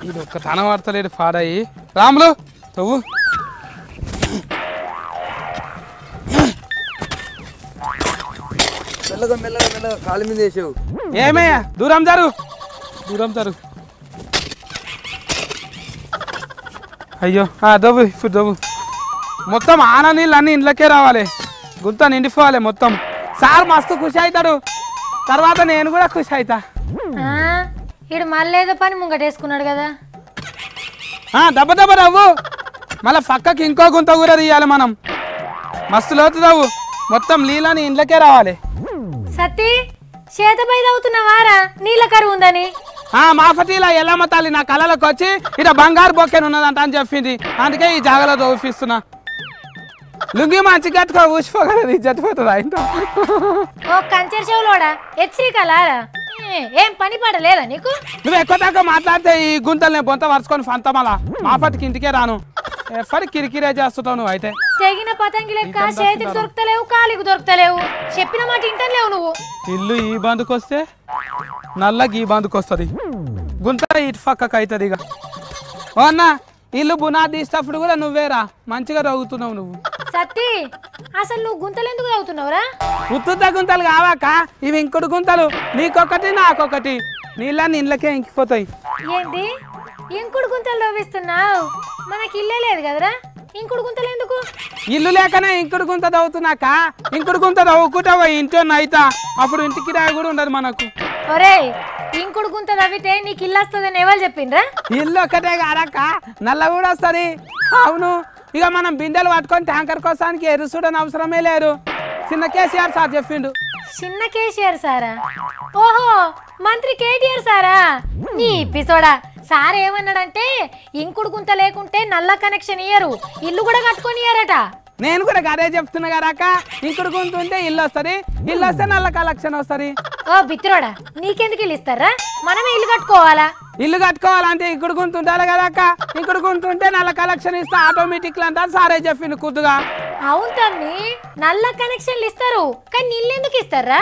ఇది ఒక్క తన పడతలేడు పాడయి రాములు తవ్వు మెల్లగా మెల్లగా మెల్లగా కాలు మీద వేసావు ఏమయ్యా దూరం జరు అయ్యో దవ్వు ఇప్పుడు దవ్వు మొత్తం ఆన నీళ్ళు అన్నీ ఇంట్లోకే రావాలి గుంత నిండిపోవాలి మొత్తం సార్ మస్తు ఖుషి అవుతాడు తర్వాత నేను కూడా ఖుషి అవుతా ఇడు మళ్ళీ ఏదో పని ముంగటేసుకున్నాడు కదా దెబ్బ దెబ్బ రవ్వు మళ్ళీ పక్కకి ఇంకో గుంత కూడా తీయాలి మనం మస్తు లోతు దవ్వు మొత్తం నీళ్ళని ఇంట్లోకే రావాలి సత్తి చేతపై అవుతున్నావారా నీళ్ళ కరువు ఉందని మాఫటీలా ఎల్లమ్మ తల్లి నా కళ్ళలోకి వచ్చి ఇక్కడ బంగారు బొక్కెను ఉన్నదంట అని చెప్పింది అందుకే ఈ జాగలో చూపిస్తున్నా లుంగి మంచి గట్టుకో ఊసిపోగలదు జట్టిపోతుందా ఇంత ఓ కంచెర చెవులోడా హెచ్చరికలారా ఏం పని పడలేదా నీకు నువ్వు ఎక్కువ దాకా మాట్లాడితే ఈ గుంతలు నేను బొంత వరుసుకొని ఫంతమలా మాఫటికి ఇంటికే రాను ఎప్పటికి కిరికిరే చేస్తుంటావు నువ్వు అయితే తెగిన పతంగి లెక్క చేతికి దొరుకుతలేవు కాలికి దొరుకుతలేవు చెప్పిన మాట ఇంటలేవు నువ్వు ఇల్లు ఈ బందుకు వస్తే నల్లకి ఈ బందుకు వస్తుంది గుంత ఇటు పక్కకు అవుతుంది ఇక ఓ అన్న ఇల్లు బునాది తీసేటప్పుడు కూడా నువ్వేరా మంచిగా రగుతున్నావు నువ్వు సత్తి అసలు నువ్వు గుంతలు ఎందుకు తవ్వుతున్నావురా ఉత్తుత గుంతలు కావాక ఇవి ఇంకొకటి గుంతలు నీకొకటి నాకొకటి నీళ్ళని ఇండ్లకే ఇంకిపోతాయి ఏంటి ఇంకుడు గుంతలు తవ్విస్తున్నావు మనకి ఇల్లే లేదు కదరా ఇంకుడు గుంతలు ఎందుకు ఇల్లు లేకనే ఇంకుడు గుంత తవ్వుతున్నాక ఇంకుడు గుంత తవ్వుకుంటా ఇంట్లో అయితా అప్పుడు ఇంటికి రాయి కూడా ఉండదు మనకు ఒరేయ్ ఇంకుడు గుంత తవ్వితే నీకు ఇల్లు వస్తుందని ఎవరు చెప్పిండ్రా ఇల్లు ఒక్కటే కాదక్క నల్ల కూడా వస్తుంది అవును ఇక మనం బిందెలు పట్టుకొని ట్యాంకర్ కోసానికి ఎరుసుడని అవసరమే లేరు చిన్న కేసీఆర్ సార్ చెప్పిండు చిన్న కేసీఆర్ సారా ఓహో మంత్రి కేటీఆర్ సారా నీ పిసోడా సార్ ఏమన్నాడంటే ఇంకుడు గుంత లేకుంటే నల్ల కనెక్షన్ ఇయ్యరు ఇల్లు కూడా కట్టుకొని ఇయ్యారట నేను కూడా అదే చెప్తున్నా కదాక ఇంకుడు గుంత ఉంటే ఇల్లు వస్తుంది ఇల్లు వస్తే నల్ల కలెక్షన్ వస్తుంది ఓ బిత్రోడా నీకెందుకు ఇల్లు ఇస్తారా మనమే ఇల్లు కట్టుకోవాలా ఇల్లు కట్టుకోవాలంటే ఇంకుడు గుంత ఉండాలి కదాక ఇంకుడు గుంత ఉంటే నల్ల కలెక్షన్ ఇస్తే ఆటోమేటిక్ అంతా సారే చెప్పిండు కుద్దుగా అవును తమ్మి నల్ల కనెక్షన్లు ఇస్తారు కానీ ఇల్లు ఎందుకు ఇస్తారా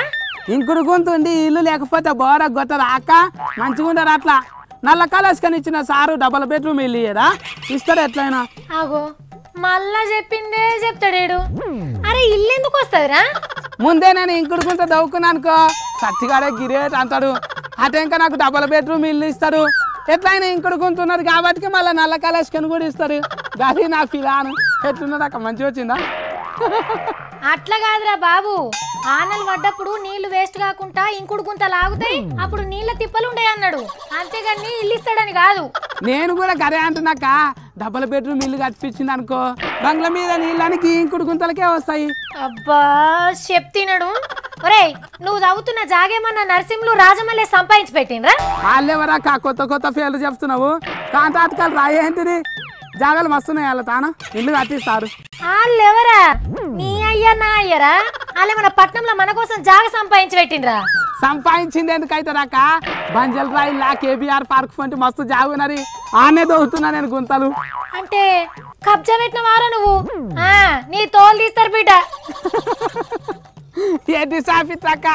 ఇంకుడు గుంత ఉండి ఇల్లు లేకపోతే బోర గొత్తదా అక్క మంచిగా ఉండరు అట్లా నల్ల కలెక్షన్ ఇచ్చిన సారు డబల్ బెడ్రూమ్ ఇల్లు ఇయ్యరా ఇస్తాడు ఎట్లయినా ఆగో మళ్ళా చెప్పిందే చెప్తాడేడు అరే ఇల్లు ఎందుకు వస్తుందిరా ముందే నేను ఇంకుడు గుంత దవ్వుకున్నానుకో సత్తిగాడే గిరేట్ అంటాడు అటే ఇంకా నాకు డబల్ బెడ్రూమ్ ఇల్లు ఇస్తారు ఎట్లయినా ఇంకుడు గుంత ఉన్నది కాబట్టి మళ్ళీ నల్ల కలెక్షన్ కూడా ఇస్తారు గది నా ఫిలాను ఎట్లున్నది అక్క మంచిగా వచ్చిందా అట్లా కాదురా బాబు ఆనలు పడ్డప్పుడు నీళ్లు వేస్ట్ కాకుండా ఇంకుడు గుంత లాగుతాయి అప్పుడు నీళ్ళ తిప్పలు ఉంటాయి అన్నాడు అంతేగాని ఇల్లు ఇస్తాడని కాదు నేను కూడా గదే అంటున్నాక డబల్ బెడ్రూమ్ ఇల్లు కట్టిపించింది అనుకో బంగ్ల మీద నీళ్ళనికి ఇంకుడు గుంతలకే వస్తాయి అబ్బా చెప్తినడు ఒరేయ్ నువ్వు తవ్వుతున్న జాగేమన్నా నరసింహులు రాజమల్లె సంపాదించి పెట్టినరా వాళ్ళెవరాక కొత్త కొత్త పేర్లు చెప్తున్నావు కాంతాటకాలు రాయేంటిది జాగాలు మస్తున్నాయి వాళ్ళ తాను ఇల్లు కట్టిస్తారు వాళ్ళెవరా నీ అయ్యా నా అయ్యరా వాళ్ళేమన్నా పట్నంలో మన కోసం జాగ సంపాదించి పెట్టినరా సంపాదించింది ఎందుకైతే రాక బంజల్ రాయిల్లా కేబీఆర్ పార్క్ వంటి మస్తు జాగునరి ఆనే దోగుతున్నా నేను గుంతలు అంటే కబ్జా పెట్టిన వారా నువ్వు నీ తోలు తీస్తారు బిడ్డ ఏంటి సాఫిత్రక్క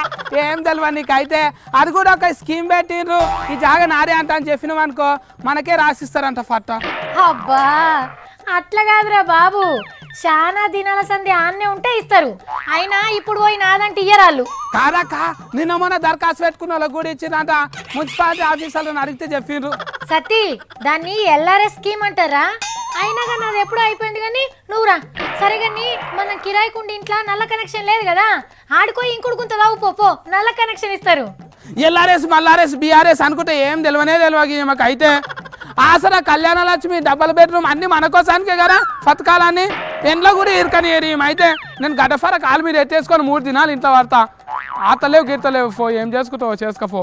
ఏం తెలియదు నీకైతే అది కూడా ఒక స్కీమ్ పెట్టిండ్రు ఈ జాగా నారే అంట అని చెప్పినావు అనుకో మనకే రాసిస్తారంట ఫట్ట అబ్బా అట్లా కాదురా బాబు చాలా దినాల సంధి ఆన్నే ఉంటే ఇస్తారు అయినా ఇప్పుడు పోయి నాదంటే ఇయ్యరాళ్ళు కాదక్క నిన్న మొన్న దరఖాస్తు పెట్టుకున్న వాళ్ళకి కూడా ఇచ్చిందంట మున్సిపాలిటీ ఆఫీసర్లను అడిగితే చెప్పిండ్రు సతీ దాన్ని ఎల్ఆర్ఎస్ స్కీమ్ అంటారా అయినా కానీ అది ఎప్పుడు అయిపోయింది కానీ నువ్వురా సరే కానీ మనం కిరాయికుండి ఇంట్లో నల్ల కనెక్షన్ లేదు కదా ఆడుకో ఇంకుడు గుంత దావు పో నల్ల కనెక్షన్ ఇస్తారు ఎల్ఆర్ఎస్ మల్లార్ఎస్ బీఆర్ఎస్ అనుకుంటే ఏం తెలియదు మాకు అయితే ఆసరా కళ్యాణ లక్ష్మి డబల్ బెడ్రూమ్ అన్ని మన కోసానికే కదా పథకాలన్నీ ఎండ్లో కూడా ఇరుకని అయితే నేను గడ్డఫర కాలు మీద ఎత్తేసుకొని 3 దినాలు ఇంట్లో పడతా ఆతలేవు గిట్టలేవు ఏం చేసుకుంటావు చేసుకోపో